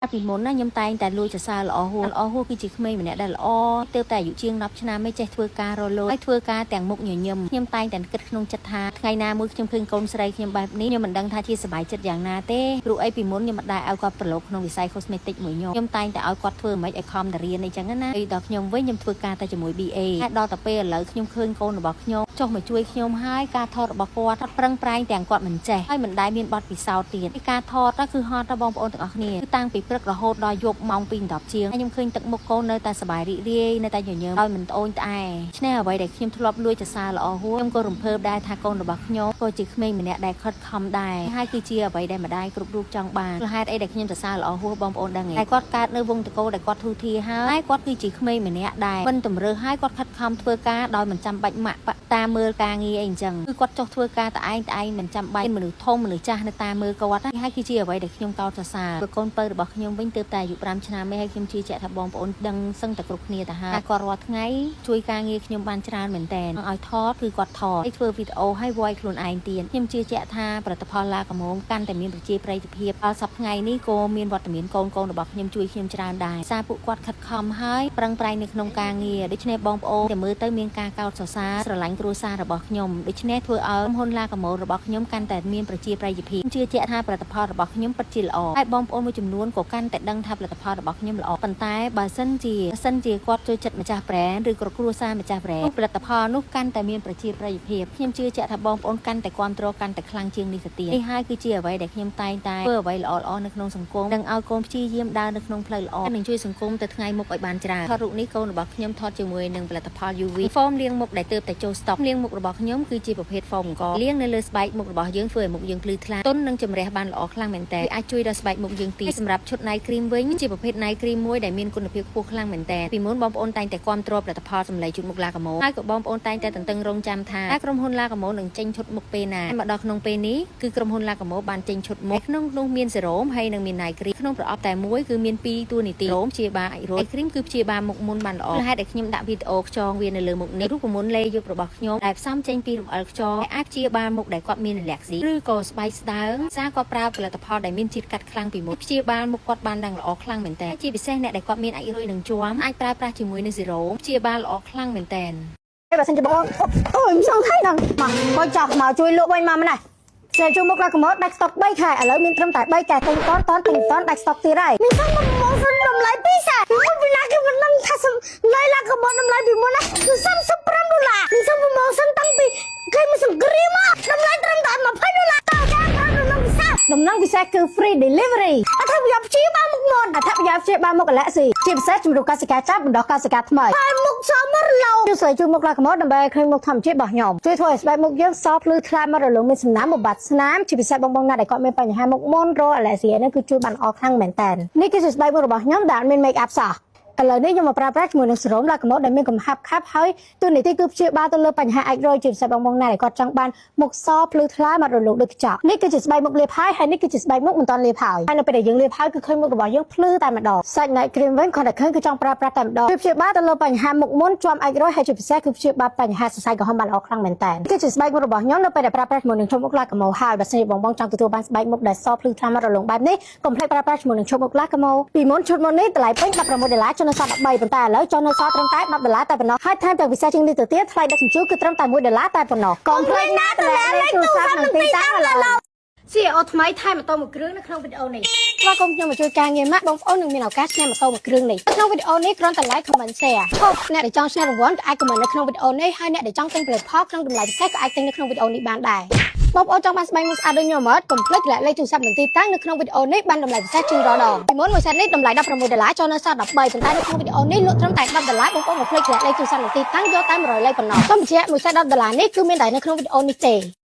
ពីមុនណាខ្ញុំតែងតែលួចសរសើរល្អហួរគឺជាក្មេងម្នាក់ដែលល្អទើបតែអាយុជាង10ឆ្នាំមិនចេះធ្វើការរលួយហើយធ្វើការទាំងមុខញញឹមខ្ញុំតែងតែគិតក្នុងចិត្តថាថ្ងៃណាមួយខ្ញុំឃើញកូនស្រីខ្ញុំបែបនេះខ្ញុំមិនដឹងថាជាសប្បាយចិត្តយ៉ាងណាទេព្រោះអីពីមុនខ្ញុំមិនដែលឲ្យគាត់ប្រឡូកក្នុងវិស័យ cosmetic មួយខ្ញុំតែងតែឲ្យគាត់ធ្វើមិនឲ្យខំតែរៀនអីចឹងណាហើយដល់ខ្ញុំវិញខ្ញុំធ្វើការតែជាមួយ BA ហើយដល់តែពេលឥឡូវខ្ញុំឃើញកូនរបស់ខ្ញុំចុះមកជួយខ្ញុំហើយការថតរបស់គាត់ថតប្រឹងប្រែងទាំងគាត់មិនចេះហើយមិនដែលមានបទពិសោធន៍ទៀតការថតគឺហត់ដល់បងប្អូនទាំងអស់គ្នាគឺតាំងពីព្រឹករហូតដល់យប់ម៉ោង 2:10 ជាងខ្ញុំឃើញទឹកមុខកូននៅតែសប្បាយរីករាយនៅតែញញឹមដោយមិនត្អូញត្អែឆ្នេះអ្វីដែលខ្ញុំធ្លាប់លួចសរសើរល្អហួរខ្ញុំក៏រំភើបដែរថាកូនរបស់ខ្ញុំក៏ជាក្មេងម្នាក់ដែលខិតខំដែរហើយគឺជាអ្វីដែលម្ដាយគ្រប់រូបចង់បានព្រោះហេតុអីដែលខ្ញុំសរសើរល្អហួរបងប្អូនដឹងទេតែគាត់កើតនៅវង្សតកូលដែលគាត់ធូរធារហើយគាត់គឺជាក្មេងម្នាក់ដែលមិនតម្រើសហើយគាត់ខិតខំធ្វើការដោយមិនចាំបាច់ម៉ាក់តាមើលការងារអីអញ្ចឹងគឺគាត់ចុះធ្វើការតែឯងមិនចាំបាច់មនុស្សធំមនុស្សចាស់នៅតាមមើលគាត់ហើយគឺជាអ្វីដែលខ្ញុំកោតសរសើរព្រោះកូនពៅរបស់ខ្ញុំវិញទើបតែអាយុ5ឆ្នាំហើយខ្ញុំជឿជាក់ថាបងប្អូនដឹងសឹងតែគ្រប់គ្នាទៅហើយគាត់រាល់ថ្ងៃជួយការងារខ្ញុំបានច្រើនមែនតើឲ្យថតគឺគាត់ថតហើយធ្វើវីដេអូឲ្យវាយខ្លួនឯងទៀតខ្ញុំជឿជាក់ថាផលិតផលឡាកំងកាន់តែមានប្រជាប្រិយភាពដល់សប្តាហ៍ថ្ងៃនេះក៏មានវត្តមានកូនរបស់ខ្ញុំជួយខ្ញុំច្រើនដែរសារពួកគាត់ខិតខំហើយប្រឹងប្រែងនៅក្នុងការងារដូច្នេះបងប្អូនតែមើលទៅមានការកោតសរសើរស្រឡាញ់គ្រួសាររបស់ខ្ញុំដូច្នេះធ្វើឲ្យក្រុមហ៊ុនឡាកំងរបស់ខ្ញុំកាន់តែមានប្រជាប្រិយភាពជឿជាក់ថាផលិតផលរបស់ខ្ញុំពិតជាល្អហើយបងប្អូនមួយចំនួនក៏កាន់តែដឹងថាផលិតផលរបស់ខ្ញុំល្អប៉ុន្តែបើសិនជាគាត់ចូលចិត្តម្ចាស់ brand ឬក៏គ្រួសារម្ចាស់ brand ផលិតផលនោះកាន់តែមានប្រជាប្រិយភាពខ្ញុំជឿជាក់ថាបងប្អូនកាន់តែគ្រប់គ្រងកាន់តែខ្លាំងជាងនេះទៅទៀតនេះហើយគឺជាអ្វីដែលខ្ញុំតែងតែធ្វើអ្វីល្អៗនៅក្នុងសង្គមនិងឲ្យកូនព្យាយាមដើរនៅក្នុងផ្លូវល្អនិងជួយសង្គមទៅថ្ងៃមុខឲ្យបានច្រើនថតរូបនេះកូនរបស់ខ្ញុំថតជាមួយនឹងផលិតផល UV ហ្វមលាងមុខដែលទើបតែចូល stock លាងមុខរបស់ខ្ញុំគឺជាប្រភេទហ្វមអង្គលាងនៅលើស្បែកមុខរបស់យើងធ្វើឲ្យមុខយើងភ្លឺថ្លាទន់និងជំរះបានល្អខ្លាំងមែនតើអាចជួយដល់ស្បែកមុខយើងទៀតសម្រាប់ឈុត night cream វិញជាប្រភេទ night cream មួយដែលមានគុណភាពខ្ពស់ខ្លាំងមែនតើពីមុនបងប្អូនតែងតែគ្រប់គ្រងផលិតផលសម្លេងជូតមុខឡាកាម៉ូហើយក៏បងប្អូនតែងតែទន្ទឹងរង់ចាំថាក្រុមហ៊ុនឡាកាម៉ូនឹងចេញឈុតមុខពេលណាមកដល់ក្នុងពេលនេះគឺក្រុមហ៊ុនឡាកាម៉ូបានចេញឈុតមុខក្នុងនោះមានសេរ៉ូមហើយនិងមាន night cream ក្នុងប្រអប់តែមួយគឺមាន2តួនាទីសេរ៉ូមព្យាបាលអាចរោយ cream គឺព្យាបាលមុខមុនបានល្អហេតុដែលខ្ញុំដាក់វីដេអូខ្យងវានៅលើមុខនេះរូបមន្តលេយុបរបស់ខ្ញុំដែលផ្សំចេញពីរំអិលខ្យងអាចព្យាបាលមុខដែលគាត់មានអាឡែហ្ស៊ីឬក៏ស្បែកស្ដើងសារគាត់ប្រើផលិតផលដែលមានជាតិកាត់ខ្លាំងពីមុខព្យាបាលមុខគាត់បានយ៉ាងល្អខ្លាំងមែនតើជាពិសេសអ្នកដែលគាត់មានអាចរោយនឹងជាំអាចប្រើប្រាស់ជាមួយនឹងសេរ៉ូមព្យាបាលល្អខ្លាំងមែនតើបើសិនជាបងអូយមិនសងថៃដល់មកចោះមកជួយលក់វិញមកម្នេះសេជួយមុខឡាកម៉ូដាច់ស្តុក3ខែឥឡូវមានត្រឹមតែ3ខែទិញតន់ដាច់ស្តុកទៀតហើយមានតែមកសិនតម្លៃ2សាខ្ញុំពីណាគេមិនដឹងថាសម្លៃឡាកម៉ូតម្លៃពីមុនណា$35មានតែមកសិនតាំងពីគេមិនសង្គ្រាមតម្លៃត្រឹមតែ$20តើការដំណឹងពិសេសគឺ free delivery អត្ថប្រយោជន៍ព្យាបាលមុខមុនអត្ថប្រយោជន៍ព្យាបាលមុខអាឡែហ្ស៊ីជាពិសេសជំរុញកសិការចាប់បណ្ដោះកសិការថ្មីហើយមុខសមរលោងជួយស្រីជួយមុខឡាកម៉ូដើម្បីឃើញមុខធម្មជាតិរបស់ខ្ញុំជួយធ្វើឲ្យស្បែកមុខយើងសភ្លឺថ្លាមករលោងមានសំណើមបំបត្តិស្នាមជាពិសេសបងណាដែលគាត់មានបញ្ហាមុខមុនរោអាឡែហ្ស៊ីនេះគឺជួយបានល្អខ្លាំងមែនតើនេះគឺជាស្បែកមុខរបស់ខ្ញុំដែលមាន make up សោះឥឡូវនេះខ្ញុំមកប្រើប្រាស់ជាមួយនឹងសេរ៉ូមឡាកម៉ូដែលមានកំហាប់ខាប់ហើយទូនីតិគឺព្យាបាលទៅលើបញ្ហាអាចរោយជាពិសេសបងណាដែលគាត់ចង់បានមុខសភ្លឺថ្លាមករលោងដូចខ្ចក់នេះគឺជាស្បែកមុខលាបហើយនេះគឺជាស្បែកមុខមិនតាន់លាបហើយនៅពេលដែលយើងលាបហើយគឺឃើញមុខរបស់យើងភ្លឺតែម្ដងសាច់ night cream វិញគាត់តែឃើញគឺចង់ប្រើប្រាស់តែម្ដងព្យាបាលទៅលើបញ្ហាមុខមុនជាប់អាចរោយហើយជាពិសេសគឺព្យាបាលបញ្ហាសរសៃក្រហមបានល្អខ្លាំងមែនតើគឺជាស្បែកមុខរបស់ខ្ញុំនៅពេលដែលប្រើប្រាស់ជាមួយនឹងឈុតមុខឡាកម៉ូហើយបើសិនជាបងចង់ទទួលបានស្បែកមុខដែលសភ្លឺថ្លាមករលោងបែបនេះកុំភ្លេចប្រើប្រាស់ជាមួយនឹងឈុតមុខឡាកម៉ូពីមុនឈុតមុខនេះតម្លៃពេញ$16ចុះនៅសល់13ប៉ុន្តែឥឡូវចុះនៅសល់ត្រឹមតែ$10តែប៉ុណ្ណោះហើយថែមទាំងពិសេសជាងនេះទៅទៀតថ្លៃដឹកជញ្ជូនគឺត្រឹមតែ$1តែប៉ុណ្ណោះកុំភ្លេចណាតម្លៃលេខទូរស័ព្ទនិងទីតាំងឥឡូវ CEO ថ្មីថែមម៉ូតូមួយគ្រឿងនៅក្នុងវីដេអូនេះស្វាគមន៍ខ្ញុំមកជួយការងារម៉ាក់បងប្អូននឹងមានឱកាសឈ្នះម៉ូតូមួយគ្រឿងនេះក្នុងវីដេអូនេះគ្រាន់តែ like comment share អ្នកដែលចង់ឈ្នះរង្វាន់ក៏អាច comment នៅក្នុងវីដេអូនេះហើយអ្នកដែលចង់ទិញផលិតផលក្នុងតម្លៃពិសេសក៏អាចទិញនៅក្នុងវីដេអូនេះបានដែរបងប្អូនចង់បានស្បែកមុខស្អាតដូចខ្ញុំអត់កុំភ្លេចលេខទូរស័ព្ទនិងទីតាំងនៅក្នុងវីដេអូនេះបានតម្លៃពិសេសជាងរាល់ដងពីមុនមួយសេតនេះតម្លៃ$16ចុះនៅសល់13ប៉ុន្តែនៅក្នុងវីដេអូនេះលក់ត្រឹមតែ$10បងប្អូនកុំភ្លេចលេខទូរស័ព្ទនិងទីតាំងយកតែ100លេខប៉ុណ្ណោះសូមបញ្ជាក់មួយសេត$10នេះគឺមានតែនៅក្នុងវីដេអូនេះទេ